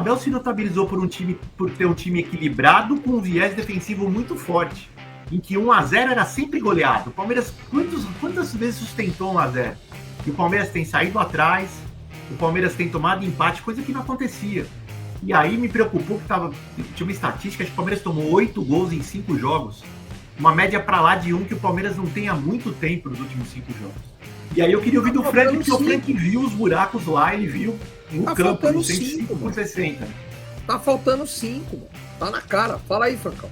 Abel se notabilizou por ter um time equilibrado com um viés defensivo muito forte, em que 1-0 era sempre goleado. O Palmeiras, quantas vezes sustentou 1-0? E o Palmeiras tem saído atrás, o Palmeiras tem tomado empate, coisa que não acontecia. E aí me preocupou que tinha uma estatística de que o Palmeiras tomou 8 gols em 5 jogos, uma média para lá de que o Palmeiras não tem há muito tempo nos últimos 5 jogos. E aí eu queria ouvir do Frank, porque o Frank viu os buracos lá, ele viu no campo, no 105 por 60. Tá faltando 5, tá na cara. Fala aí, Francão.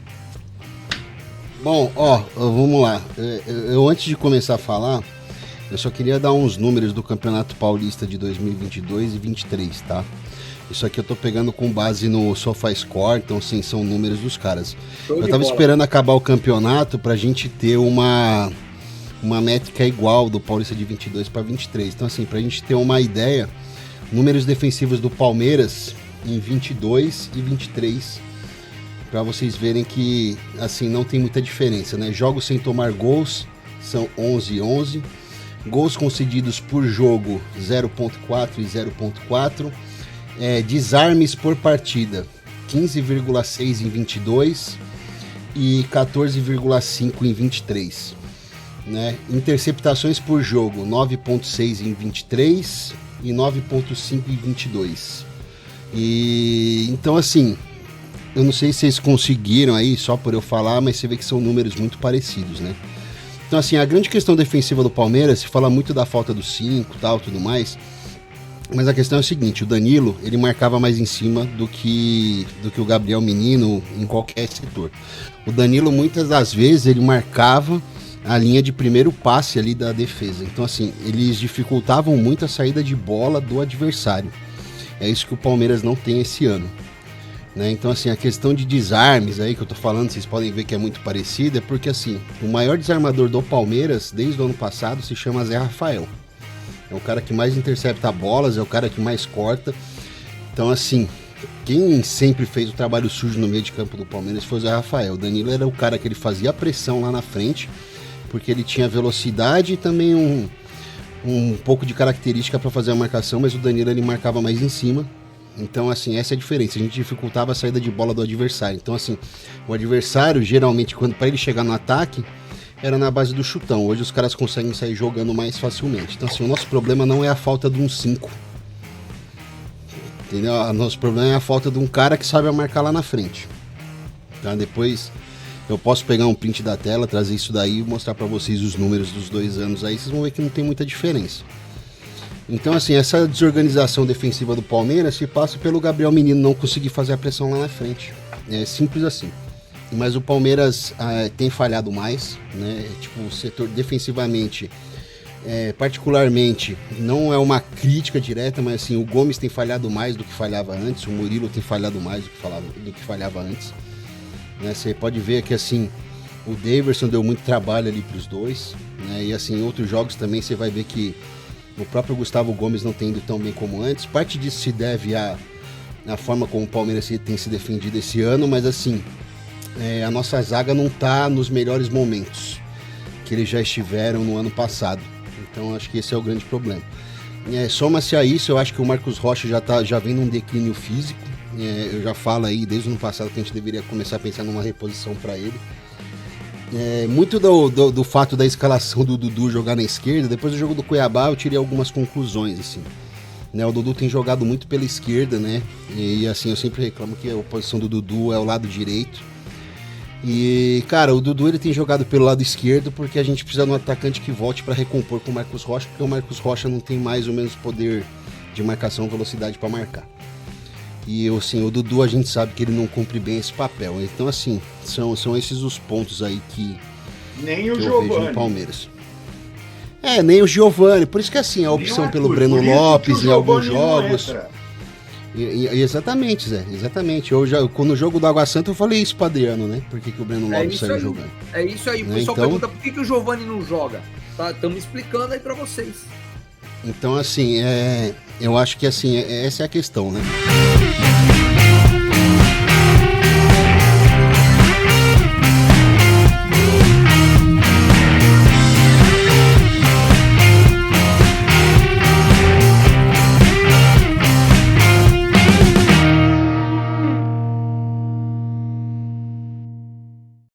Bom, vamos lá. Eu antes de começar a falar, eu só queria dar uns números do Campeonato Paulista de 2022 e 2023, tá? Isso aqui eu tô pegando com base no SofaScore, então sim, são números dos caras. Eu tava esperando acabar o campeonato pra gente ter uma métrica igual do Paulista de 22 para 23. Então assim, pra gente ter uma ideia, números defensivos do Palmeiras em 22 e 23, para vocês verem que assim não tem muita diferença, né? Jogos sem tomar gols são 11-11, gols concedidos por jogo 0.4 e 0.4, desarmes por partida 15,6 em 22 e 14,5 em 23, né? Interceptações por jogo 9.6 em 23 e 9.5 em 22. E então assim, eu não sei se vocês conseguiram aí só por eu falar, mas você vê que são números muito parecidos, né? Então assim, a grande questão defensiva do Palmeiras, se fala muito da falta do 5, tal, tudo mais, mas a questão é o seguinte, o Danilo, ele marcava mais em cima do que o Gabriel Menino em qualquer setor. O Danilo, muitas das vezes, ele marcava a linha de primeiro passe ali da defesa. Então assim, eles dificultavam muito a saída de bola do adversário. É isso que o Palmeiras não tem esse ano, né? Então assim, a questão de desarmes aí que eu tô falando, vocês podem ver que é muito parecida, é porque assim, o maior desarmador do Palmeiras desde o ano passado se chama Zé Rafael. É o cara que mais intercepta bolas, é o cara que mais corta. Então assim, quem sempre fez o trabalho sujo no meio de campo do Palmeiras foi o Zé Rafael. O Danilo era o cara que ele fazia a pressão lá na frente, porque ele tinha velocidade e também um pouco de característica para fazer a marcação, mas o Danilo ele marcava mais em cima. Então assim, essa é a diferença, a gente dificultava a saída de bola do adversário. Então assim, o adversário geralmente, para ele chegar no ataque, era na base do chutão. Hoje os caras conseguem sair jogando mais facilmente. Então assim, o nosso problema não é a falta de um 5, entendeu? O nosso problema é a falta de um cara que sabe marcar lá na frente, tá? Depois eu posso pegar um print da tela, trazer isso daí e mostrar para vocês os números dos 2 anos aí, vocês vão ver que não tem muita diferença. Então assim, essa desorganização defensiva do Palmeiras se passa pelo Gabriel Menino não conseguir fazer a pressão lá na frente. É simples assim. Mas o Palmeiras tem falhado mais, né? Tipo, o setor defensivamente, particularmente, não é uma crítica direta, mas assim, o Gomes tem falhado mais do que falhava antes, o Murilo tem falhado mais do que falhava antes, né? Você pode ver que assim, o Daverson deu muito trabalho ali para os dois, né? E assim, em outros jogos também você vai ver que o próprio Gustavo Gomes não tem ido tão bem como antes. Parte disso se deve à forma como o Palmeiras tem se defendido esse ano, mas assim, a nossa zaga não está nos melhores momentos que eles já estiveram no ano passado. Então acho que esse é o grande problema. Soma-se a isso, eu acho que o Marcos Rocha já vem num declínio físico. Eu já falo aí desde o ano passado que a gente deveria começar a pensar numa reposição para ele. Muito do fato da escalação do Dudu jogar na esquerda, depois do jogo do Cuiabá eu tirei algumas conclusões, assim, né? O Dudu tem jogado muito pela esquerda, né? E assim, eu sempre reclamo que a posição do Dudu é o lado direito. E, cara, o Dudu ele tem jogado pelo lado esquerdo porque a gente precisa de um atacante que volte para recompor com o Marcos Rocha, porque o Marcos Rocha não tem mais ou menos poder de marcação, velocidade para marcar. E assim, o Dudu a gente sabe que ele não cumpre bem esse papel. Então assim, são esses os pontos aí que eu vejo no Palmeiras. Nem o Giovani, por isso que assim, a opção pelo Breno Lopes em alguns jogos. Exatamente, Zé, exatamente. No jogo do Água Santa eu falei isso pro Adriano, né? Por que o Breno Lopes saiu jogando. É isso aí, o pessoal pergunta por que o Giovani não joga. Tá, estamos explicando aí pra vocês. Então assim, eu acho que assim, essa é a questão, né?